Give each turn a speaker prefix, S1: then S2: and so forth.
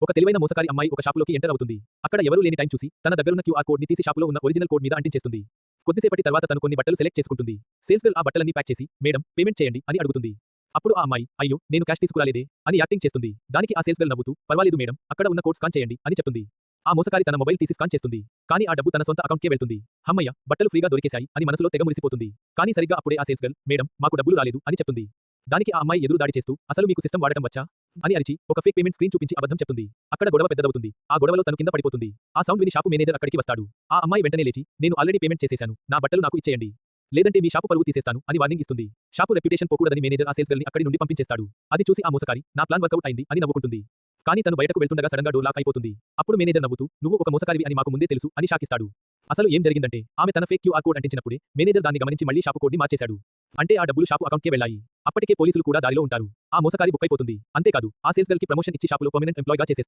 S1: ఒక తెలివైన మోసకారి అమ్మాయి ఒక షాపులోకి ఎంటర్ అవుతుంది. అక్కడ ఎవరూ లేని టైం చూసి తన దగ్గరున్న క్యూఆర్ కోడ్‌ని తీసి షాపులో ఉన్న ఒరిజినల్ కోడ్ మీద అంటించేస్తుంది. కొద్దిసేపటి తర్వాత తను కొన్ని బట్టలు సెలెక్ట్ చేసుకుంటుంది. సేల్స్ గర్ల్ ఆ బట్టలన్నీ ప్యాక్ చేసి మేడం పేమెంట్ చేయండి అని అడుగుతుంది. అప్పుడు ఆ అమ్మాయి అయ్యో నేను క్యాష్ తీసుకురాలేదే అని యాక్టింగ్ చేస్తుంది. దానికి ఆ సేల్స్ గర్ల్ నవ్వుతూ పర్వాలేదు మేడం అక్కడ ఉన్న కోడ్ స్కాన్ చేయండి అని చెప్తుంది. ఆ మోసకారి తన మొబైల్ తీసి స్కాన్ చేస్తుంది. కానీ ఆ డబ్బు తన సొంత అకౌంట్‌కే వెళ్తుంది. హమ్మయ్య బట్టలు ఫ్రీగా దొరికేశాయి అని మనసులో తెగ మురిసిపోతుంది. కానీ సరిగ్గా అప్పుడే ఆ సేల్స్ గర్ల్ మేడం మాకు డబ్బులు రాలేదు అని చెప్తుంది. దానికి ఆ అమ్మాయి ఎదురు దాడి చేస్తూ అసలు మీకు సిస్టమ్ వాడటం వచ్చా అని అరిచి ఒక ఫేక్ పేమెంట్ స్క్రీన్ చూపించి అబద్ధం చెప్తుంది. అక్కడ గొడవ పెద్దదవుతుంది. ఆ గొడవలో తను కింద పడిపోతుంది. ఆ సౌండ్ విని షాపు మేనేజర్ అక్కడికి వస్తాడు. ఆ అమ్మాయి వెంటనే లేచి నేను ఆల్రెడీ పేమెంట్ చేసేశాను. నా బట్టలు నాకు ఇచ్చేయండి. లేదంటే మీ షాపు పరువు తీసేస్తాను అని వార్నింగ్ ఇస్తుంది. షాపు రెప్యుటేషన్ పోకూడదని మేనేజర్ ఆ సేల్స్ గర్ల్‌ని అక్కడి నుండి పంపించేస్తాడు. అది చూసి ఆ మోసకారి నా ప్లాన్ వర్కౌట్ అయింది అని నవ్వుకుంటుంది. కానీ తను బయటకు వెళ్తుండగా సడన్‌గా డోర్ లాక్ అయిపోతుంది. అప్పుడు మేనేజర్ నవ్వుతూ నువ్వు ఒక మోసకారివి అని మాకు ముందే తెలుసు అని షాకిస్తాడు. అసలు ఏం జరిగిందంటే ఆమె తన ఫేక్ క్యూఆర్ కోడ్ అంటించినప్పుడే మేనేజర్ దాన్ని గమనించి మళ్ళీ షాపు కోడ్‌ని మార్చేశాడు. అంటే ఆ డబ్బులు షాపు అకౌంట్‌కే వెళ్ళాయి. అప్పటికే పోలీసులు కూడా దారిలో ఉంటారు. ఆ మోసకారి బుక్కైపోతుంది. అంతేకాదు ఆ సేల్స్ గర్ల్‌కి ప్రమోషన్ ఇచ్చి షాపులో పర్మనెంట్ ఎంప్లాయ్‌గా చేసేస్తారు.